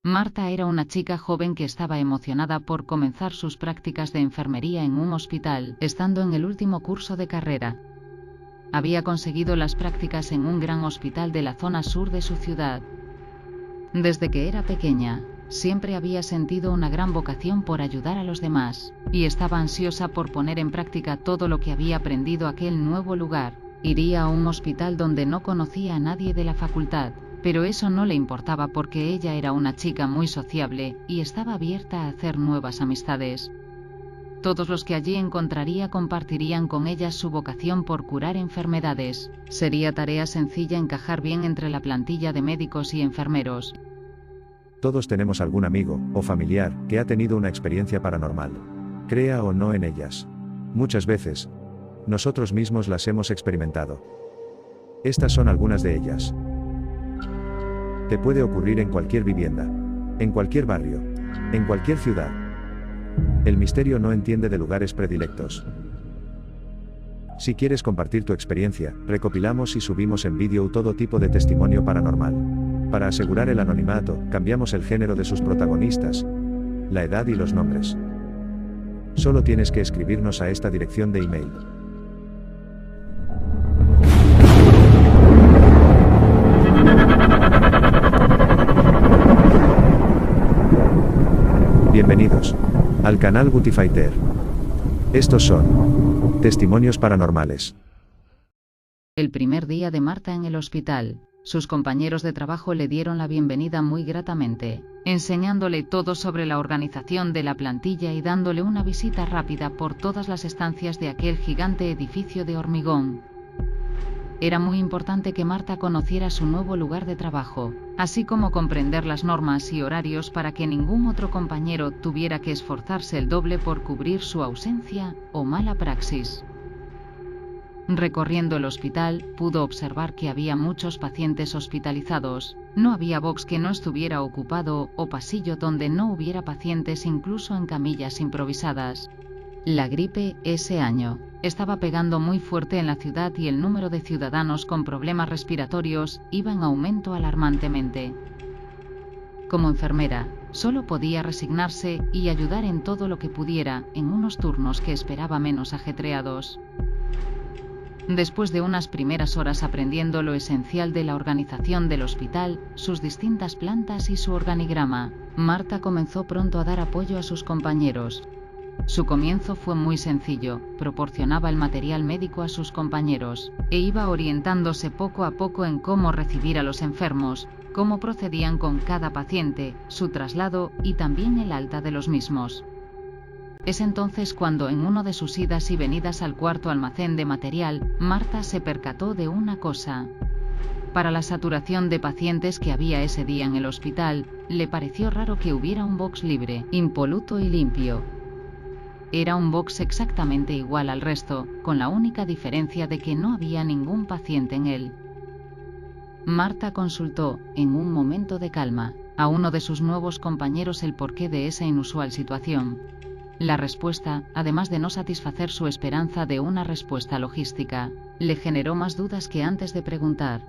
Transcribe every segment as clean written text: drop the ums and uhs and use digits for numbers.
Marta era una chica joven que estaba emocionada por comenzar sus prácticas de enfermería en un hospital, estando en el último curso de carrera. Había conseguido las prácticas en un gran hospital de la zona sur de su ciudad. Desde que era pequeña, siempre había sentido una gran vocación por ayudar a los demás, y estaba ansiosa por poner en práctica todo lo que había aprendido aquel nuevo lugar. Iría a un hospital donde no conocía a nadie de la facultad, pero eso no le importaba porque ella era una chica muy sociable y estaba abierta a hacer nuevas amistades. Todos los que allí encontraría compartirían con ella su vocación por curar enfermedades. Sería tarea sencilla encajar bien entre la plantilla de médicos y enfermeros. Todos tenemos algún amigo o familiar que ha tenido una experiencia paranormal. Crea o no en ellas. Muchas veces, nosotros mismos las hemos experimentado. Estas son algunas de ellas. Te puede ocurrir en cualquier vivienda, en cualquier barrio, en cualquier ciudad. El misterio no entiende de lugares predilectos. Si quieres compartir tu experiencia, recopilamos y subimos en vídeo todo tipo de testimonio paranormal. Para asegurar el anonimato, cambiamos el género de sus protagonistas, la edad y los nombres. Solo tienes que escribirnos a esta dirección de email. Bienvenidos al canal Gutifighter. Estos son testimonios paranormales. El primer día de Marta en el hospital, sus compañeros de trabajo le dieron la bienvenida muy gratamente, enseñándole todo sobre la organización de la plantilla y dándole una visita rápida por todas las estancias de aquel gigante edificio de hormigón. Era muy importante que Marta conociera su nuevo lugar de trabajo, así como comprender las normas y horarios para que ningún otro compañero tuviera que esforzarse el doble por cubrir su ausencia o mala praxis. Recorriendo el hospital, pudo observar que había muchos pacientes hospitalizados. No había box que no estuviera ocupado o pasillo donde no hubiera pacientes, incluso en camillas improvisadas. La gripe, ese año, estaba pegando muy fuerte en la ciudad y el número de ciudadanos con problemas respiratorios iba en aumento alarmantemente. Como enfermera, solo podía resignarse y ayudar en todo lo que pudiera en unos turnos que esperaba menos ajetreados. Después de unas primeras horas aprendiendo lo esencial de la organización del hospital, sus distintas plantas y su organigrama, Marta comenzó pronto a dar apoyo a sus compañeros. Su comienzo fue muy sencillo, proporcionaba el material médico a sus compañeros, e iba orientándose poco a poco en cómo recibir a los enfermos, cómo procedían con cada paciente, su traslado y también el alta de los mismos. Es entonces cuando en uno de sus idas y venidas al cuarto almacén de material, Marta se percató de una cosa. Para la saturación de pacientes que había ese día en el hospital, le pareció raro que hubiera un box libre, impoluto y limpio. Era un box exactamente igual al resto, con la única diferencia de que no había ningún paciente en él. Marta consultó, en un momento de calma, a uno de sus nuevos compañeros el porqué de esa inusual situación. La respuesta, además de no satisfacer su esperanza de una respuesta logística, le generó más dudas que antes de preguntar.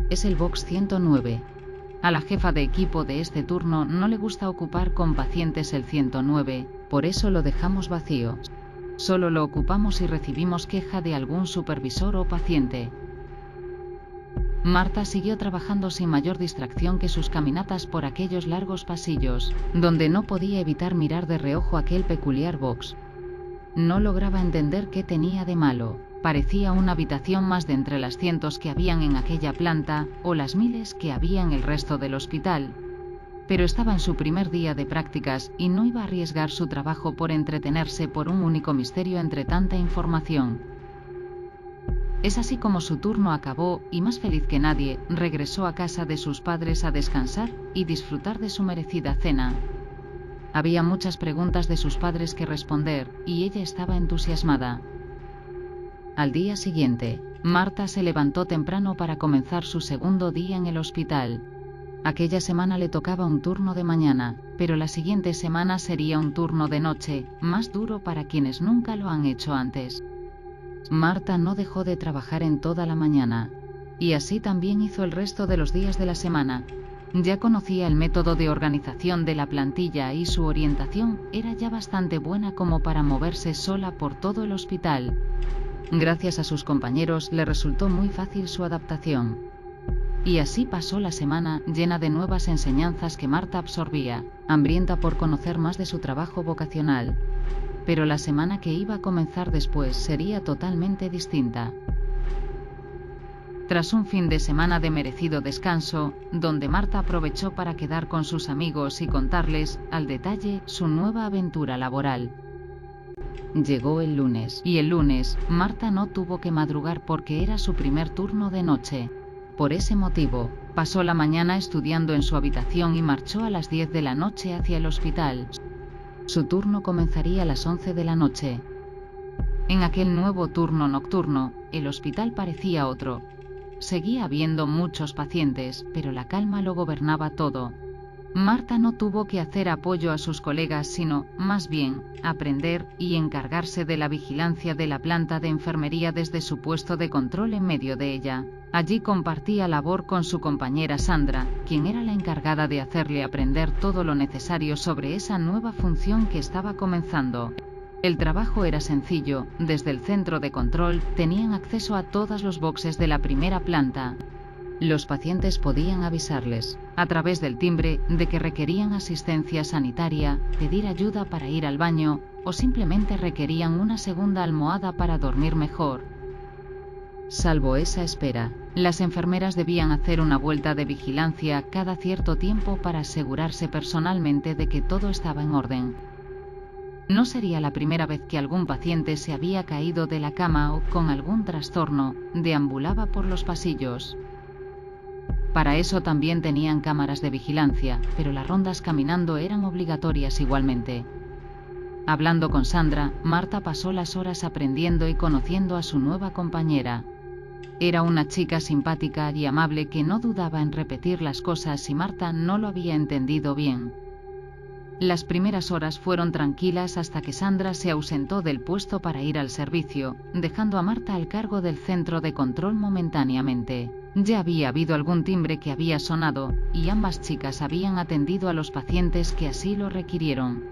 Es el box 109. A la jefa de equipo de este turno no le gusta ocupar con pacientes el 109, por eso lo dejamos vacío. Solo lo ocupamos si recibimos queja de algún supervisor o paciente. Marta siguió trabajando sin mayor distracción que sus caminatas por aquellos largos pasillos, donde no podía evitar mirar de reojo aquel peculiar box. No lograba entender qué tenía de malo. Parecía una habitación más de entre las cientos que habían en aquella planta, o las miles que había en el resto del hospital. Pero estaba en su primer día de prácticas y no iba a arriesgar su trabajo por entretenerse por un único misterio entre tanta información. Es así como su turno acabó y, más feliz que nadie, regresó a casa de sus padres a descansar y disfrutar de su merecida cena. Había muchas preguntas de sus padres que responder, y ella estaba entusiasmada. Al día siguiente, Marta se levantó temprano para comenzar su segundo día en el hospital. Aquella semana le tocaba un turno de mañana, pero la siguiente semana sería un turno de noche, más duro para quienes nunca lo han hecho antes. Marta no dejó de trabajar en toda la mañana, y así también hizo el resto de los días de la semana. Ya conocía el método de organización de la plantilla y su orientación era ya bastante buena como para moverse sola por todo el hospital. Gracias a sus compañeros le resultó muy fácil su adaptación. Y así pasó la semana, llena de nuevas enseñanzas que Marta absorbía, hambrienta por conocer más de su trabajo vocacional. Pero la semana que iba a comenzar después sería totalmente distinta. Tras un fin de semana de merecido descanso, donde Marta aprovechó para quedar con sus amigos y contarles, al detalle, su nueva aventura laboral. Llegó el lunes, y el lunes, Marta no tuvo que madrugar porque era su primer turno de noche. Por ese motivo, pasó la mañana estudiando en su habitación y marchó a las 10 de la noche hacia el hospital. Su turno comenzaría a las 11 de la noche. En aquel nuevo turno nocturno, el hospital parecía otro. Seguía habiendo muchos pacientes, pero la calma lo gobernaba todo. Marta no tuvo que hacer apoyo a sus colegas, sino, más bien, aprender y encargarse de la vigilancia de la planta de enfermería desde su puesto de control en medio de ella. Allí compartía labor con su compañera Sandra, quien era la encargada de hacerle aprender todo lo necesario sobre esa nueva función que estaba comenzando. El trabajo era sencillo. Desde el centro de control tenían acceso a todos los boxes de la primera planta. Los pacientes podían avisarles, a través del timbre, de que requerían asistencia sanitaria, pedir ayuda para ir al baño, o simplemente requerían una segunda almohada para dormir mejor. Salvo esa espera, las enfermeras debían hacer una vuelta de vigilancia cada cierto tiempo para asegurarse personalmente de que todo estaba en orden. No sería la primera vez que algún paciente se había caído de la cama o, con algún trastorno, deambulaba por los pasillos. Para eso también tenían cámaras de vigilancia, pero las rondas caminando eran obligatorias igualmente. Hablando con Sandra, Marta pasó las horas aprendiendo y conociendo a su nueva compañera. Era una chica simpática y amable que no dudaba en repetir las cosas si Marta no lo había entendido bien. Las primeras horas fueron tranquilas hasta que Sandra se ausentó del puesto para ir al servicio, dejando a Marta al cargo del centro de control momentáneamente. Ya había habido algún timbre que había sonado, y ambas chicas habían atendido a los pacientes que así lo requirieron.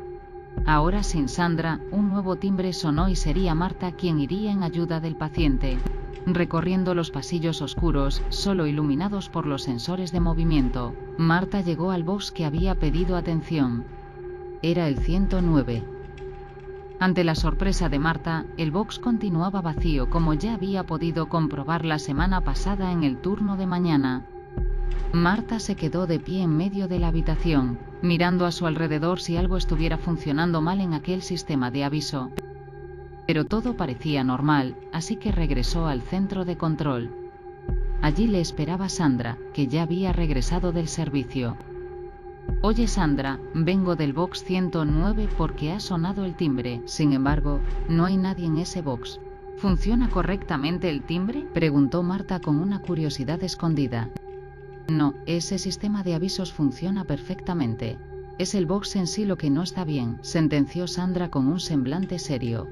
Ahora, sin Sandra, un nuevo timbre sonó y sería Marta quien iría en ayuda del paciente. Recorriendo los pasillos oscuros, solo iluminados por los sensores de movimiento, Marta llegó al box que había pedido atención. Era el 109. Ante la sorpresa de Marta, el box continuaba vacío como ya había podido comprobar la semana pasada en el turno de mañana. Marta se quedó de pie en medio de la habitación, mirando a su alrededor si algo estuviera funcionando mal en aquel sistema de aviso. Pero todo parecía normal, así que regresó al centro de control. Allí le esperaba Sandra, que ya había regresado del servicio. «Oye Sandra, vengo del box 109 porque ha sonado el timbre. Sin embargo, no hay nadie en ese box. ¿Funciona correctamente el timbre?», preguntó Marta con una curiosidad escondida. «No, ese sistema de avisos funciona perfectamente. Es el box en sí lo que no está bien», sentenció Sandra con un semblante serio.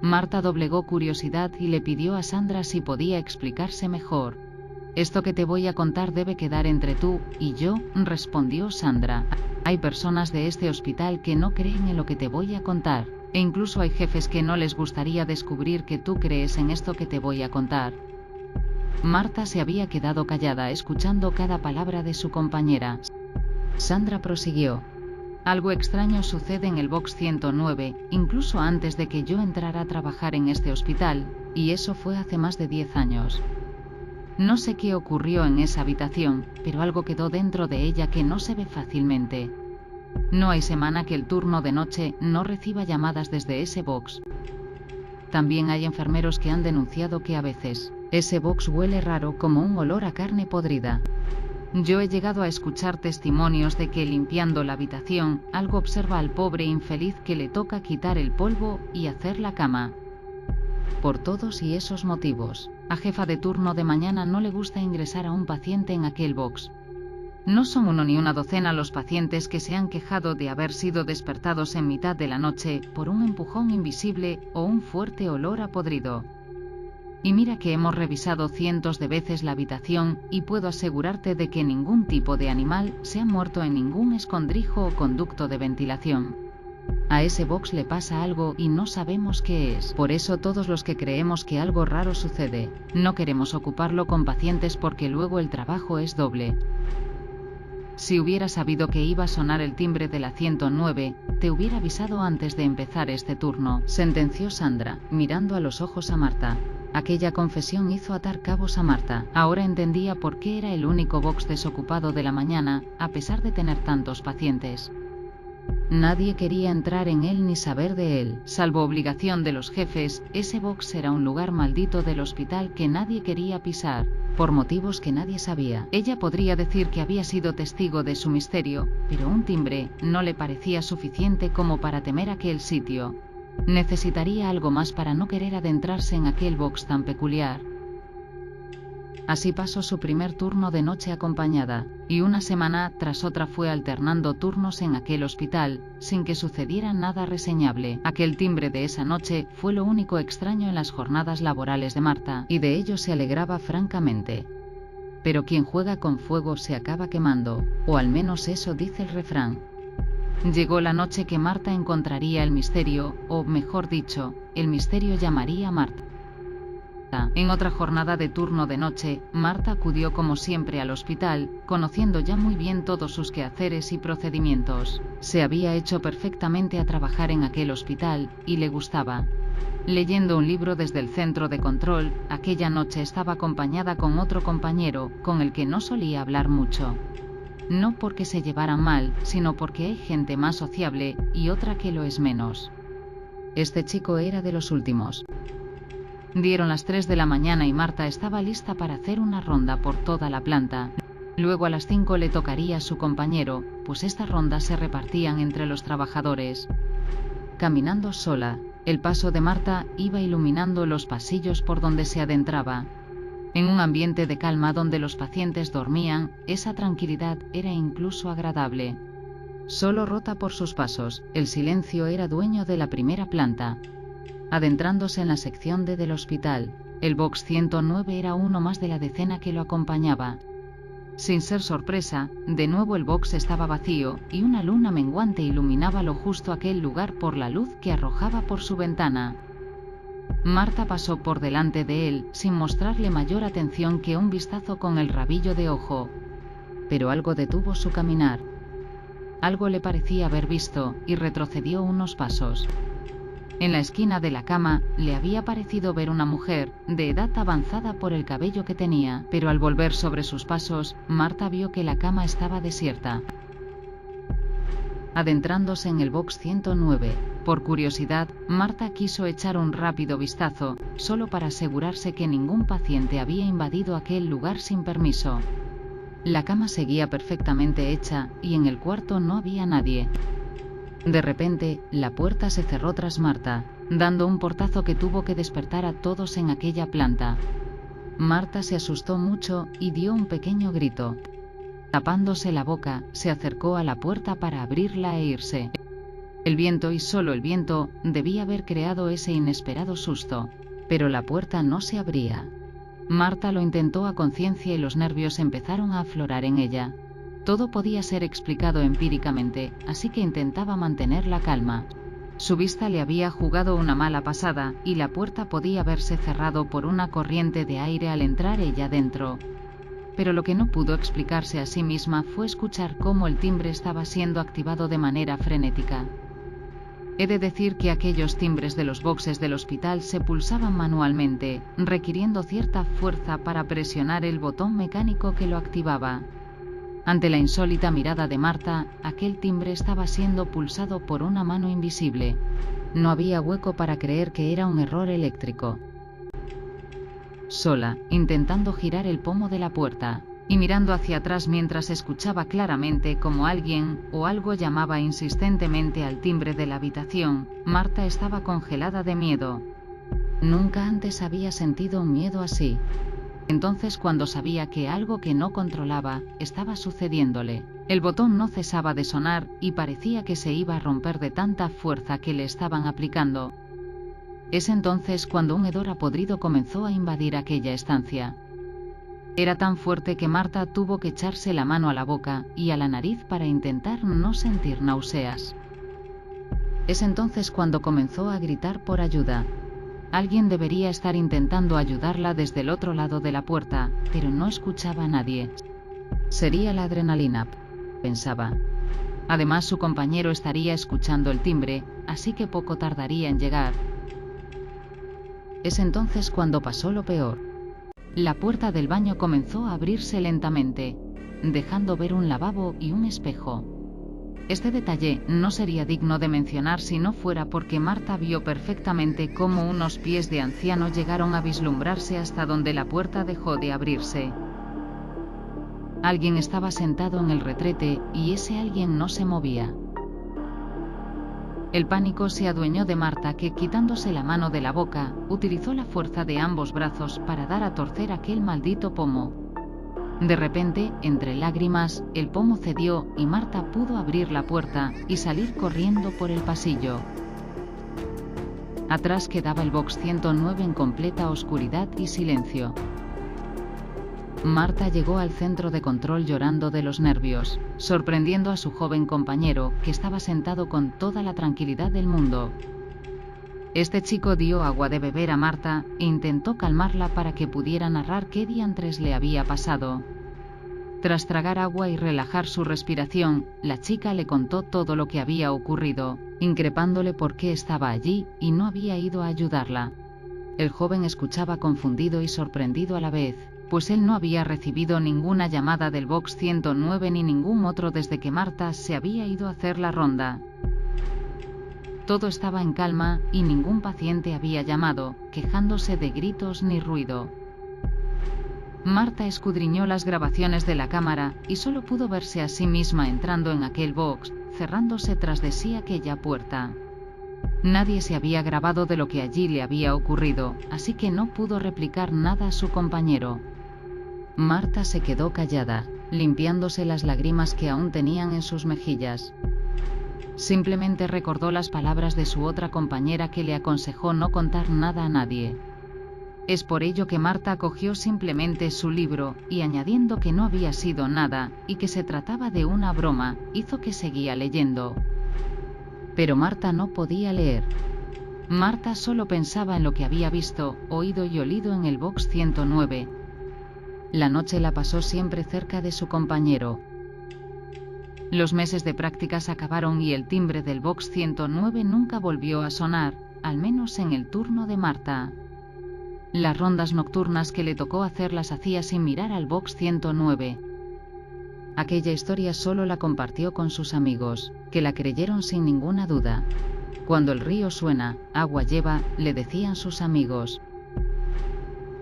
Marta doblegó curiosidad y le pidió a Sandra si podía explicarse mejor. «Esto que te voy a contar debe quedar entre tú y yo», respondió Sandra. «Hay personas de este hospital que no creen en lo que te voy a contar, e incluso hay jefes que no les gustaría descubrir que tú crees en esto que te voy a contar». Marta se había quedado callada escuchando cada palabra de su compañera. Sandra prosiguió. «Algo extraño sucede en el box 109, incluso antes de que yo entrara a trabajar en este hospital, y eso fue hace más de 10 años. No sé qué ocurrió en esa habitación, pero algo quedó dentro de ella que no se ve fácilmente. No hay semana que el turno de noche no reciba llamadas desde ese box. También hay enfermeros que han denunciado que a veces ese box huele raro, como un olor a carne podrida. Yo he llegado a escuchar testimonios de que limpiando la habitación, algo observa al pobre infeliz que le toca quitar el polvo y hacer la cama. Por todos y esos motivos, a jefa de turno de mañana no le gusta ingresar a un paciente en aquel box. No son uno ni una docena los pacientes que se han quejado de haber sido despertados en mitad de la noche por un empujón invisible o un fuerte olor a podrido. Y mira que hemos revisado cientos de veces la habitación y puedo asegurarte de que ningún tipo de animal se ha muerto en ningún escondrijo o conducto de ventilación. A ese box le pasa algo y no sabemos qué es. Por eso todos los que creemos que algo raro sucede, no queremos ocuparlo con pacientes porque luego el trabajo es doble. Si hubiera sabido que iba a sonar el timbre de la 109, te hubiera avisado antes de empezar este turno, sentenció Sandra, mirando a los ojos a Marta. Aquella confesión hizo atar cabos a Marta. Ahora entendía por qué era el único box desocupado de la mañana, a pesar de tener tantos pacientes. Nadie quería entrar en él ni saber de él. Salvo obligación de los jefes, ese box era un lugar maldito del hospital que nadie quería pisar, por motivos que nadie sabía. Ella podría decir que había sido testigo de su misterio, pero un timbre no le parecía suficiente como para temer aquel sitio. Necesitaría algo más para no querer adentrarse en aquel box tan peculiar. Así pasó su primer turno de noche acompañada, y una semana tras otra fue alternando turnos en aquel hospital, sin que sucediera nada reseñable. Aquel timbre de esa noche fue lo único extraño en las jornadas laborales de Marta, y de ello se alegraba francamente. Pero quien juega con fuego se acaba quemando, o al menos eso dice el refrán. Llegó la noche que Marta encontraría el misterio, o mejor dicho, el misterio llamaría a Marta. En otra jornada de turno de noche, Marta acudió como siempre al hospital, conociendo ya muy bien todos sus quehaceres y procedimientos. Se había hecho perfectamente a trabajar en aquel hospital, y le gustaba. Leyendo un libro desde el centro de control, aquella noche estaba acompañada con otro compañero, con el que no solía hablar mucho. No porque se llevaran mal, sino porque hay gente más sociable, y otra que lo es menos. Este chico era de los últimos. Dieron las 3 de la mañana y Marta estaba lista para hacer una ronda por toda la planta. Luego a las 5 le tocaría a su compañero, pues estas rondas se repartían entre los trabajadores. Caminando sola, el paso de Marta iba iluminando los pasillos por donde se adentraba. En un ambiente de calma donde los pacientes dormían, esa tranquilidad era incluso agradable. Solo rota por sus pasos, el silencio era dueño de la primera planta. Adentrándose en la sección D del hospital, el box 109 era uno más de la decena que lo acompañaba. Sin ser sorpresa, de nuevo el box estaba vacío, y una luna menguante iluminaba lo justo aquel lugar por la luz que arrojaba por su ventana. Marta pasó por delante de él, sin mostrarle mayor atención que un vistazo con el rabillo de ojo. Pero algo detuvo su caminar. Algo le parecía haber visto, y retrocedió unos pasos. En la esquina de la cama, le había parecido ver una mujer, de edad avanzada por el cabello que tenía, pero al volver sobre sus pasos, Marta vio que la cama estaba desierta. Adentrándose en el box 109, por curiosidad, Marta quiso echar un rápido vistazo, solo para asegurarse que ningún paciente había invadido aquel lugar sin permiso. La cama seguía perfectamente hecha, y en el cuarto no había nadie. De repente, la puerta se cerró tras Marta, dando un portazo que tuvo que despertar a todos en aquella planta. Marta se asustó mucho y dio un pequeño grito. Tapándose la boca, se acercó a la puerta para abrirla e irse. El viento y solo el viento debía haber creado ese inesperado susto, pero la puerta no se abría. Marta lo intentó a conciencia y los nervios empezaron a aflorar en ella. Todo podía ser explicado empíricamente, así que intentaba mantener la calma. Su vista le había jugado una mala pasada, y la puerta podía haberse cerrado por una corriente de aire al entrar ella dentro. Pero lo que no pudo explicarse a sí misma fue escuchar cómo el timbre estaba siendo activado de manera frenética. He de decir que aquellos timbres de los boxes del hospital se pulsaban manualmente, requiriendo cierta fuerza para presionar el botón mecánico que lo activaba. Ante la insólita mirada de Marta, aquel timbre estaba siendo pulsado por una mano invisible. No había hueco para creer que era un error eléctrico. Sola, intentando girar el pomo de la puerta, y mirando hacia atrás mientras escuchaba claramente como alguien o algo llamaba insistentemente al timbre de la habitación, Marta estaba congelada de miedo. Nunca antes había sentido un miedo así. Entonces, cuando sabía que algo que no controlaba estaba sucediéndole, el botón no cesaba de sonar y parecía que se iba a romper de tanta fuerza que le estaban aplicando. Es entonces cuando un hedor podrido comenzó a invadir aquella estancia. Era tan fuerte que Marta tuvo que echarse la mano a la boca y a la nariz para intentar no sentir náuseas. Es entonces cuando comenzó a gritar por ayuda. Alguien debería estar intentando ayudarla desde el otro lado de la puerta, pero no escuchaba a nadie. Sería la adrenalina, pensaba. Además, su compañero estaría escuchando el timbre, así que poco tardaría en llegar. Es entonces cuando pasó lo peor. La puerta del baño comenzó a abrirse lentamente, dejando ver un lavabo y un espejo. Este detalle no sería digno de mencionar si no fuera porque Marta vio perfectamente cómo unos pies de anciano llegaron a vislumbrarse hasta donde la puerta dejó de abrirse. Alguien estaba sentado en el retrete y ese alguien no se movía. El pánico se adueñó de Marta que, quitándose la mano de la boca, utilizó la fuerza de ambos brazos para dar a torcer aquel maldito pomo. De repente, entre lágrimas, el pomo cedió y Marta pudo abrir la puerta y salir corriendo por el pasillo. Atrás quedaba el box 109 en completa oscuridad y silencio. Marta llegó al centro de control llorando de los nervios, sorprendiendo a su joven compañero, que estaba sentado con toda la tranquilidad del mundo. Este chico dio agua de beber a Marta e intentó calmarla para que pudiera narrar qué diantres le había pasado. Tras tragar agua y relajar su respiración, la chica le contó todo lo que había ocurrido, increpándole por qué estaba allí y no había ido a ayudarla. El joven escuchaba confundido y sorprendido a la vez, pues él no había recibido ninguna llamada del box 109 ni ningún otro desde que Marta se había ido a hacer la ronda. Todo estaba en calma y ningún paciente había llamado, quejándose de gritos ni ruido. Marta escudriñó las grabaciones de la cámara y solo pudo verse a sí misma entrando en aquel box, cerrándose tras de sí aquella puerta. Nadie se había grabado de lo que allí le había ocurrido, así que no pudo replicar nada a su compañero. Marta se quedó callada, limpiándose las lágrimas que aún tenían en sus mejillas. Simplemente recordó las palabras de su otra compañera que le aconsejó no contar nada a nadie. Es por ello que Marta cogió simplemente su libro y, añadiendo que no había sido nada y que se trataba de una broma, hizo que seguía leyendo. Pero Marta no podía leer. Marta solo pensaba en lo que había visto, oído y olido en el box 109. La noche la pasó siempre cerca de su compañero. Los meses de prácticas acabaron y el timbre del box 109 nunca volvió a sonar, al menos en el turno de Marta. Las rondas nocturnas que le tocó hacer las hacía sin mirar al box 109. Aquella historia solo la compartió con sus amigos, que la creyeron sin ninguna duda. Cuando el río suena, agua lleva, le decían sus amigos.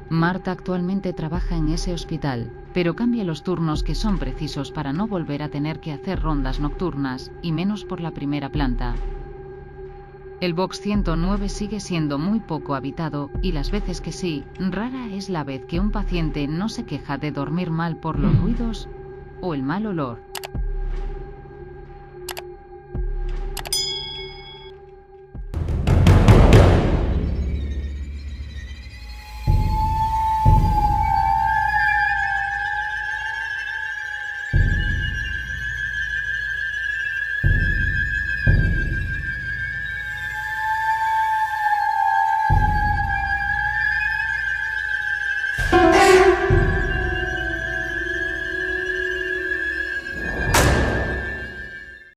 Marta actualmente trabaja en ese hospital, pero cambia los turnos que son precisos para no volver a tener que hacer rondas nocturnas, y menos por la primera planta. El box 109 sigue siendo muy poco habitado, y las veces que sí, rara es la vez que un paciente no se queja de dormir mal por los ruidos o el mal olor.